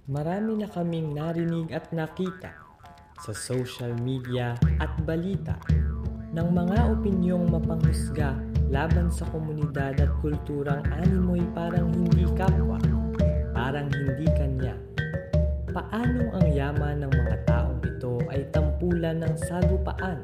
Marami na kaming narinig at nakita sa social media at balita ng mga opinyong mapanghusga laban sa komunidad at kulturang animoy parang hindi kapwa, parang hindi kanya. Paanong ang yaman ng mga taong ito ay tampulan ng sagupaan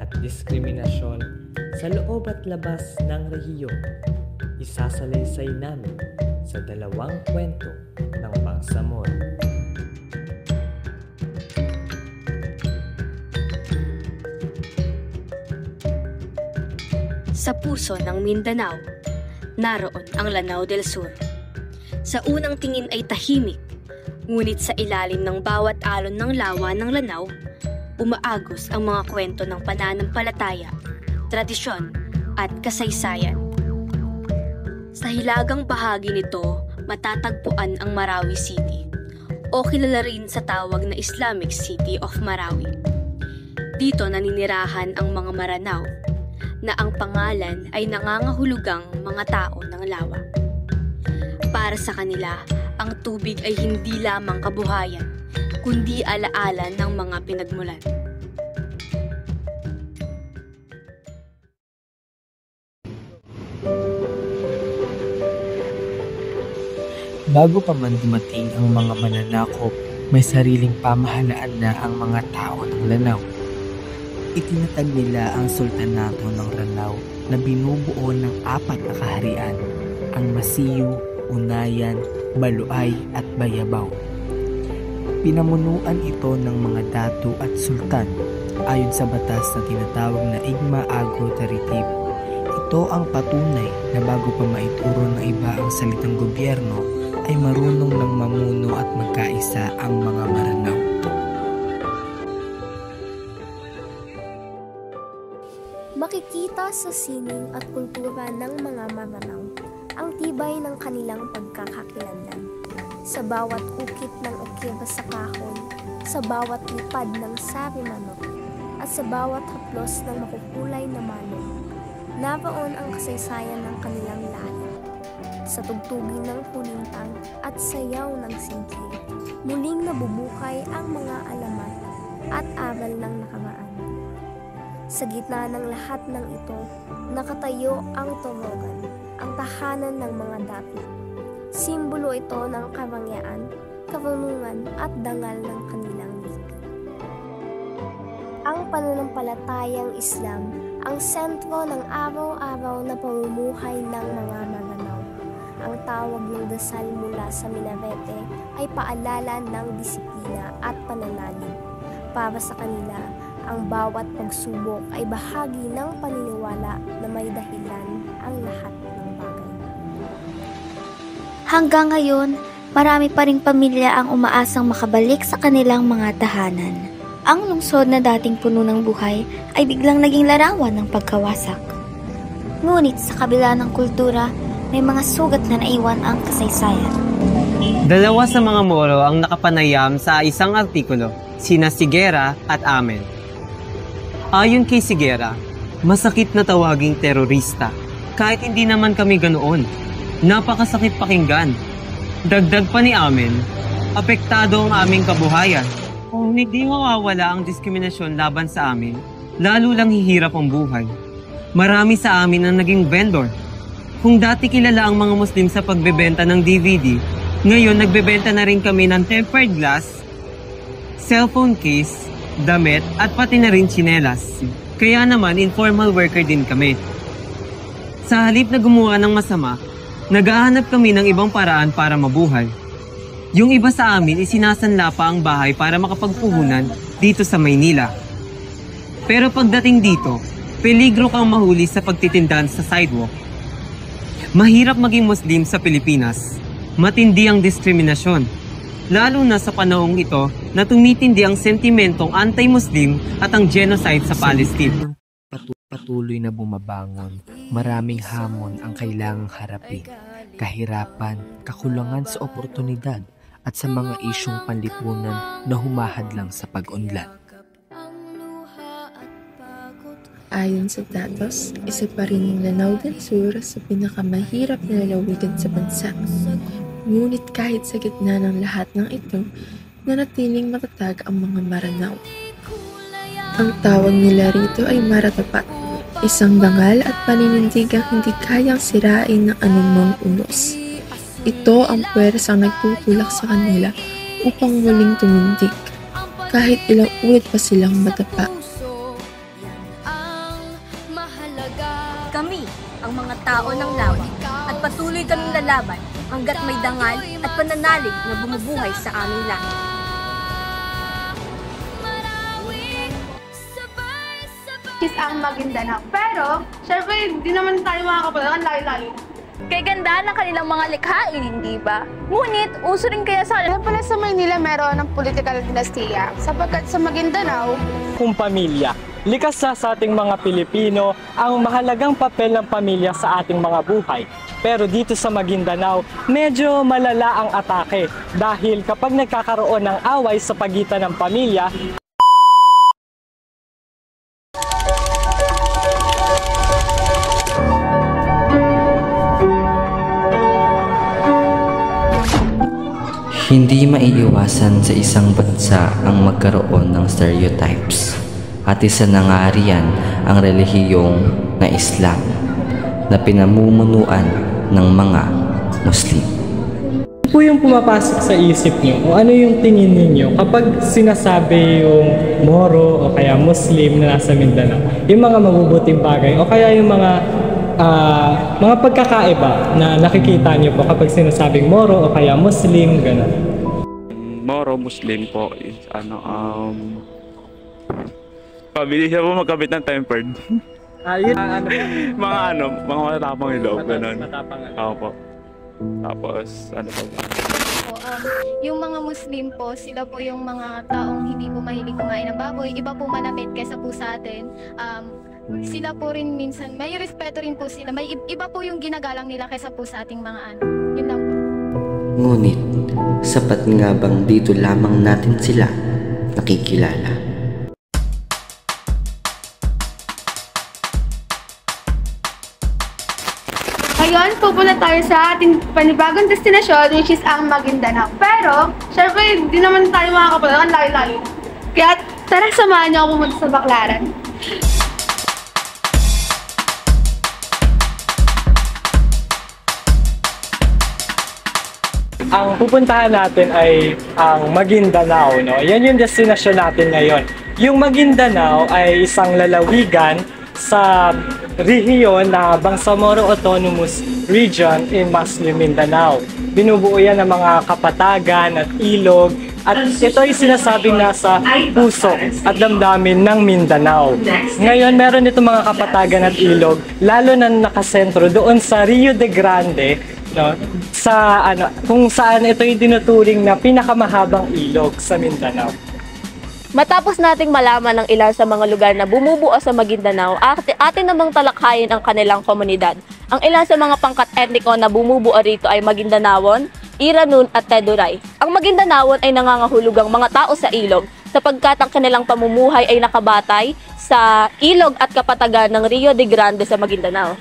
at diskriminasyon sa loob at labas ng rehiyon? Isasalaysay namin sa dalawang kwento ng Bangsamoro. Sa puso ng Mindanao, naroon ang Lanao del Sur. Sa unang tingin ay tahimik, ngunit sa ilalim ng bawat alon ng lawa ng Lanao, umaagos ang mga kwento ng pananampalataya, tradisyon at kasaysayan. Sa hilagang bahagi nito, matatagpuan ang Marawi City o kilala rin sa tawag na Islamic City of Marawi. Dito naninirahan ang mga Maranao na ang pangalan ay nangangahulugang mga tao ng lawa. Para sa kanila, ang tubig ay hindi lamang kabuhayan, kundi alaala ng mga pinagmulan. Bago pa man dumating ang mga mananakop, may sariling pamahalaan na ang mga tao ng Lanao. Itinatag nila ang Sultanato ng Lanao na binubuo ng 4 na kaharian, ang Masiyu, Unayan, Baluay at Bayabaw. Pinamunuan ito ng mga datu at sultan ayon sa batas na tinatawag na Igma Agro Taritib. Ito ang patunay na bago pa maituro ng iba ang salitang gobyerno ay marunong ng mamuno at magkaisa ang mga Maranao. Makikita sa sining at kultura ng mga Maranao ang tibay ng kanilang pagkakakilanlan. Sa bawat ukit ng okiba sa kahoy, sa bawat lipad ng sabi manok, at sa bawat haplos ng makukulay na manok, naroon ang kasaysayan ng kanilang lahi. Sa tugtugin ng kulintang at sayaw ng singkil, muling nabubuhay ang mga alamat at aral ng nakaraan. Sa gitna ng lahat ng ito, nakatayo ang Torogan, ang tahanan ng mga dati. Simbolo ito ng karangyaan, karunungan at dangal ng kanilang lipi. Ang pananampalatayang Islam, ang sentro ng araw-araw na pamumuhay ng mga Maranao. Ang tawag ng dasal mula sa minarete ay paalala ng disiplina at pananalig. Para sa kanila, ang bawat pagsubok ay bahagi ng paniniwala na may dahilan ang lahat ng bagay. Hanggang ngayon, marami pa ring pamilya ang umaasang makabalik sa kanilang mga tahanan. Ang lungsod na dating puno ng buhay ay biglang naging larawan ng pagkawasak. Ngunit sa kabila ng kultura, may mga sugat na naiwan ang kasaysayan. Dalawa sa mga Moro ang nakapanayam sa isang artikulo, sina Sigera at Amel. Ayon kay Sigera, masakit na tawaging terorista. Kahit hindi naman kami ganoon. Napakasakit pakinggan. Dagdag pa ni Amel, apektado ang aming kabuhayan. Kung hindi mawawala ang diskriminasyon laban sa amin, lalo lang hihirap ang buhay. Marami sa amin ang naging vendor. Kung dati kilala ang mga Muslim sa pagbebenta ng DVD, ngayon nagbebenta na rin kami ng tempered glass, cellphone case, damit at pati na rin tsinelas. Kaya naman informal worker din kami. Sa halip na gumawa ng masama, naghahanap kami ng ibang paraan para mabuhay. Yung iba sa amin isinasanla pa ang bahay para makapagpuhunan dito sa Maynila. Pero pagdating dito, peligro kang mahuli sa pagtitindahan sa sidewalk. Mahirap maging Muslim sa Pilipinas. Matindi ang diskriminasyon. Lalo na sa panahong ito na tumitindi ang sentimentong anti-Muslim at ang genocide sa Palestine. Patuloy na bumabangon, maraming hamon ang kailangang harapin. Kahirapan, kakulangan sa oportunidad at sa mga isyong panlipunan na humahadlang sa pag-unlad. Ayon sa datos, isa pa rin ang Lanao del Sur sa pinakamahirap na lalawigan sa bansa. Ngunit kahit sa gitna ng lahat ng ito, nanatiling matatag ang mga Maranao. Ang tawag nila rito ay maratapat, isang dangal at paninindigang hindi kayang sirain ng anumang unos. Ito ang puwersang nagtutulak sa kanila upang muling tumindig, kahit ilang ulit pa silang madapa. Kami, ang mga tao ng lawa, at patuloy kaming lalaban hanggat may dangal at pananalig na bumubuhay sa aming langit. Is ang Maguindanao. Pero, syempre, hindi naman tayo makakapala. Ang layo-layo. Kay ganda ng kanilang mga likhain, hindi ba? Ngunit, uso rin kaya sa kanila. Pala sa Maynila, meron ng political dinastiya. Sapagkat sa Maguindanao, Kung pamilya, likas sa ating mga Pilipino ang mahalagang papel ng pamilya sa ating mga buhay. Pero dito sa Maguindanao, medyo malala ang atake dahil kapag nagkakaroon ng away sa pagitan ng pamilya, Hindi maiiwasan sa isang bansa ang magkaroon ng stereotypes at isa na nga riyan ang relihiyong na Islam na pinamumunuan ng mga Muslim. ano po yung pumapasok sa isip niyo o ano yung tingin ninyo kapag sinasabi yung Moro o kaya Muslim na nasa Mindanao? Yung mga mabubuting bagay o kaya yung mga pagkakaiba na nakikita niyo po kapag sinasabing Moro o kaya Muslim, gano'n? Moro, Muslim po is pabilis siya po magkabit ng tempered. Mga matapang yung loob, gano'n. Opo. Tapos, ano po ba? Yung mga Muslim po, sila po yung mga taong hindi po mahilig kumain ng baboy. Iba po manamit kaysa po sa atin. Sila po rin minsan, may respeto rin po sila. May iba po yung ginagalang nila kaysa po sa ating mga ano. Yun lang po. Ngunit, sapat nga bang dito lamang natin sila nakikilala? ngayon, pupunta tayo sa ating panibagong destinasyon, which is ang Maguindanao. Pero, syempre, hindi naman tayo makakapala. Ang layo-layo. Kaya, tara, samahan niyo ako pumunta sa Baclaran. Ang pupuntahan natin ay ang Maguindanao, no? Yan yung destination natin ngayon. Yung Maguindanao ay isang lalawigan sa rehiyon na Bangsamoro Autonomous Region in Muslim Mindanao. Binubuo yan ng mga kapatagan at ilog at ito ay sinasabing nasa puso at damdamin ng Mindanao. Ngayon, meron itong mga kapatagan at ilog, lalo na nakasentro doon sa Rio de Grande, no, sa kung saan ito yung tinuturing na pinakamahabang ilog sa Mindanao. Matapos nating malaman ng ilan sa mga lugar na bumubuo sa Maguindanao, atin namang talakhayin ang kanilang komunidad. Ang ilan sa mga pangkat etniko na bumubuo rito ay Maguindanaon, Iranon at Teduray. Ang Maguindanaon ay nangangahulugang mga tao sa ilog sapagkat ang kanilang pamumuhay ay nakabatay sa ilog at kapatagan ng Rio de Grande sa Maguindanao.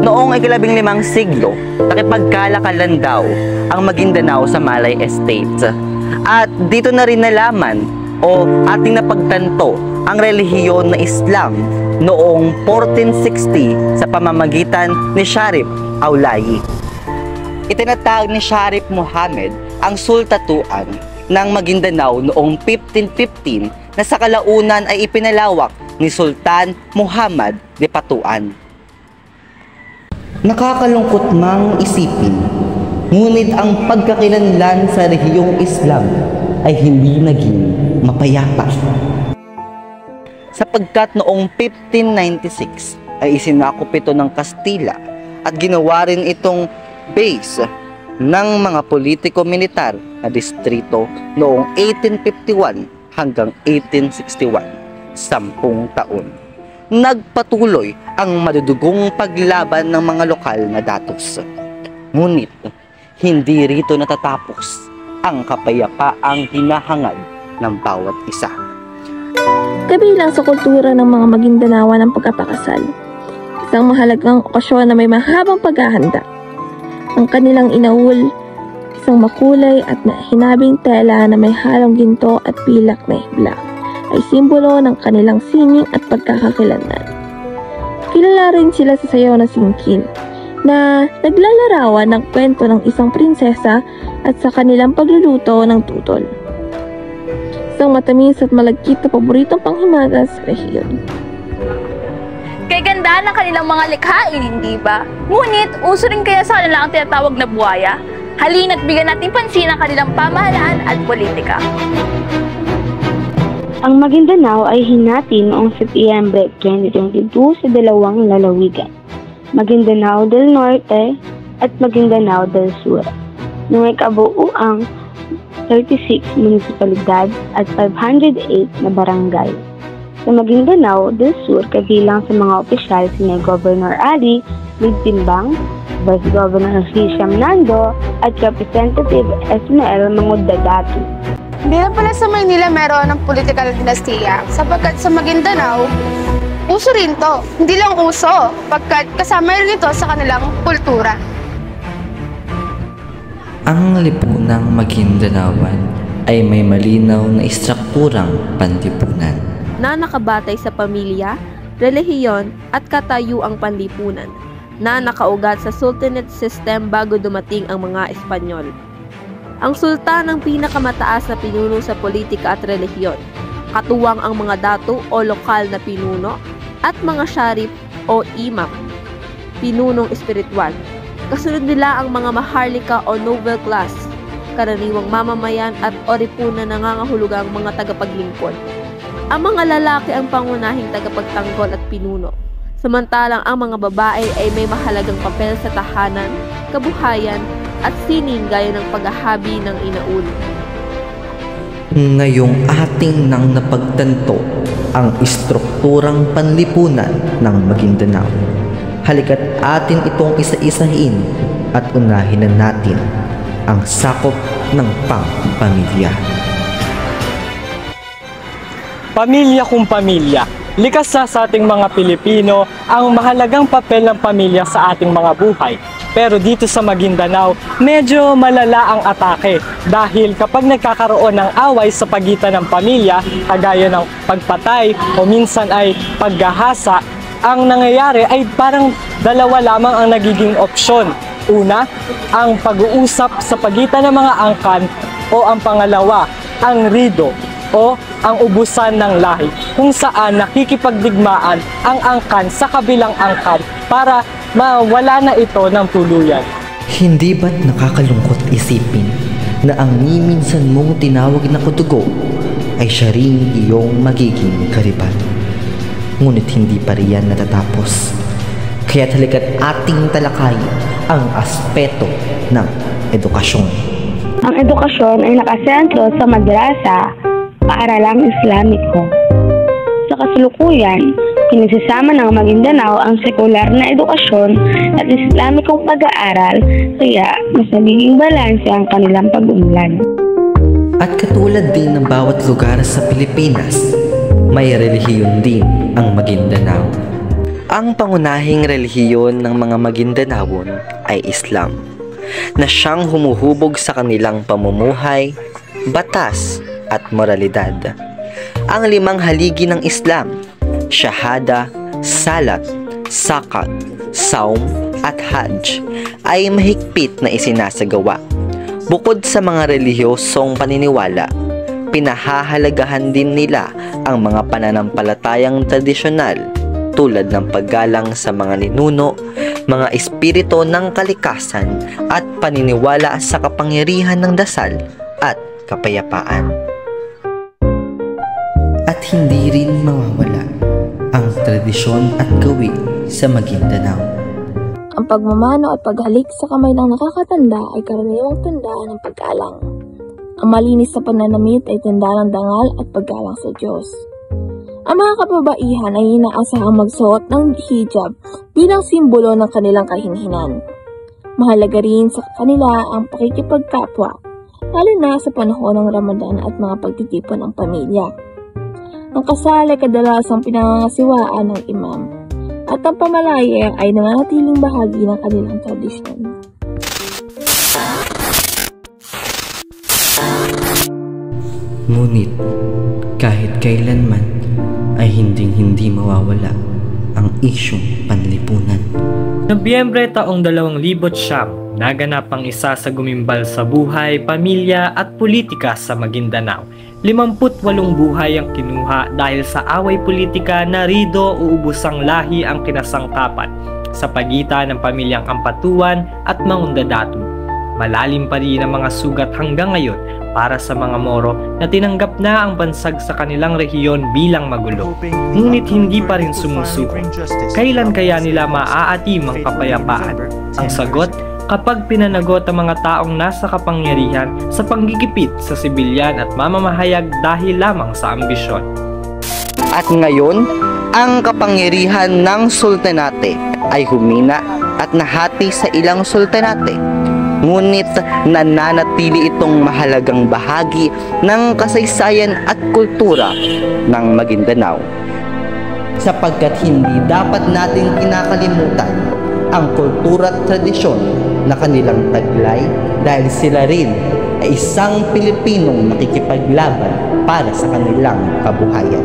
Noong ika-15 siglo, nakipagkalakalan daw ang Maguindanao sa Malay Estate. At dito na rin nalaman o ating napagtanto ang relihiyon na Islam noong 1460 sa pamamagitan ni Sharif Aulayi. Itinatag ni Sharif Muhammad ang sultatuan ng Maguindanao noong 1515 na sa kalaunan ay ipinalawak ni Sultan Muhammad de Patuan. Nakakalungkot mang isipin, ngunit ang pagkakilanlan sa rehiyong Islam ay hindi naging mapayapa. Sapagkat noong 1596 ay isinakop ito ng Kastila at ginawa rin itong base ng mga politiko-militar na distrito noong 1851 hanggang 1861, 10 taon. Nagpatuloy ang madudugong paglaban ng mga lokal na datos. Ngunit, hindi rito natatapos ang kapayapaang hinahangad ng bawat isa. Kabilang sa kultura ng mga Maguindanaoan ang pagpapakasal, isang mahalagang okasyon na may mahabang paghahanda. Ang kanilang inaul, isang makulay at hinabing tela na may halong ginto at pilak na hibla, ay simbolo ng kanilang sining at pagkakakilanlan. Kilala rin sila sa sayaw na singkil, na naglalarawan ng kwento ng isang prinsesa at sa kanilang pagluluto ng tutol. Isang matamis at malagkit na paboritong panghimagas sa rehiyon. Kay ganda ng kanilang mga likhain, hindi ba? Ngunit, uso rin kaya sa kanila ang tinatawag na buwaya? Halina't bigyan natin pansin ang kanilang pamahalaan at politika. Ang Maguindanao ay hinati noong Setyembre 2022 sa dalawang lalawigan, Maguindanao del Norte at Maguindanao del Sur, na may kabuuang 36 munisipalidad at 508 na barangay. Sa Maguindanao del Sur, kabilang sa mga opisyal sina Governor Ali Ligtimbang, Vice Governor Hisham Nando, at Representative Esmael Mangudadatu. Hindi na pala sa Maynila meron ng political dinastiya, sapagkat sa Maguindanao, uso rin to. Hindi lang uso, pagkat kasama rin ito sa kanilang kultura. Ang lipunang Maguindanaoan ay may malinaw na istrukturang panlipunan na nakabatay sa pamilya, relihiyon at katayuang panlipunan na nakaugat sa sultanate system bago dumating ang mga Espanyol. Ang sultan ang pinakamataas na pinuno sa politika at relihiyon, katuwang ang mga datu o lokal na pinuno at mga syarif o imam, pinunong espiritual. Kasunod nila ang mga maharlika o noble class, karaniwang mamamayan at oripunan na nangangahulugang mga tagapaglingkod. Ang mga lalaki ang pangunahing tagapagtanggol at pinuno, samantalang ang mga babae ay may mahalagang papel sa tahanan, kabuhayan at sining gaya ng paghahabi ng inaulo. Ngayong ating nang napagtanto ang istrukturang panlipunan ng Maguindanao, halika't atin itong isa-isahin at unahin na natin ang sakop ng pamilya. Pamilya kung pamilya. Likas na sa ating mga Pilipino ang mahalagang papel ng pamilya sa ating mga buhay. Pero dito sa Maguindanao, medyo malala ang atake dahil kapag nagkakaroon ng away sa pagitan ng pamilya, kagaya ng pagpatay o minsan ay paggahasa, ang nangyayari ay parang dalawa lamang ang nagiging opsyon. Una, ang pag-uusap sa pagitan ng mga angkan o ang pangalawa, ang rido o ang ubusan ng lahi, kung saan nakikipagdigmaan ang angkan sa kabilang angkan para mawala na ito ng tuluyan. Hindi ba't nakakalungkot isipin na ang minsan mong tinawag na kutugo ay siya rin iyong magiging kariban? Ngunit hindi pa riyan natatapos. Kaya halika't ating talakayin ang aspeto ng edukasyon. Ang edukasyon ay nakasentro sa madrasa, paaralang Islamiko. Sa kasalukuyan, pinagsasama ng Maguindanao ang sekular na edukasyon at Islamikong pag-aaral, kaya mas nagiging balanse ang kanilang pag-unlad. At katulad din ng bawat lugar sa Pilipinas, may relihiyon din ang Maguindanao. Ang pangunahing relihiyon ng mga Maguindanaon ay Islam, na siyang humuhubog sa kanilang pamumuhay, batas at moralidad. Ang 5 haligi ng Islam, Shahada, Salat, Zakat, Saum at Hajj, ay mahigpit na isinasagawa. Bukod sa mga relihiyosong paniniwala, pinahahalagahan din nila ang mga pananampalatayang tradisyonal tulad ng paggalang sa mga ninuno, mga espiritu ng kalikasan at paniniwala sa kapangyarihan ng dasal at kapayapaan. At hindi rin mawawala ang tradisyon at gawi sa Maguindanao. Ang pagmamano at paghalik sa kamay ng nakakatanda ay karaniwang tanda ng paggalang. Ang malinis na pananamit ay tanda ng dangal at paggalang sa Diyos. Ang mga kababaihan ay inaasahang magsuot ng hijab bilang simbolo ng kanilang kahinhinan. Mahalaga rin sa kanila ang pakikipagkapwa, lalo na sa panahon ng Ramadan at mga pagtitipon ng pamilya. Ang kasal ay kadalasang pinangangasiwaan ng imam, at ang pamalaya ay nananatiling bahagi ng kanilang tradisyon. Ngunit kahit kailanman ay hindi mawawala ang isyong panlipunan. Nobyembre taong 2009, naganap ang isa sa gumimbal sa buhay, pamilya at politika sa Maguindanao. 58 buhay ang kinuha dahil sa away politika na rido uubusang lahi ang kinasangkapan sa pagitan ng pamilyang Ampatuan at Mangundadatu. Malalim pa rin ang mga sugat hanggang ngayon para sa mga Moro na tinanggap na ang bansag sa kanilang rehiyon bilang magulo. Ngunit hindi pa rin sumusuko. Kailan kaya nila maaatim ang kapayapaan? Ang sagot, kapag pinanagot ang mga taong nasa kapangyarihan sa panggigipit sa sibilyan at mamamahayag dahil lamang sa ambisyon. At ngayon, ang kapangyarihan ng sultanate ay humina at nahati sa ilang sultanate. Ngunit nananatili itong mahalagang bahagi ng kasaysayan at kultura ng Maguindanao. Sapagkat hindi dapat nating kinakalimutan ang kultura at tradisyon na kanilang taglay dahil sila rin ay isang Pilipinong nakikipaglaban para sa kanilang kabuhayan.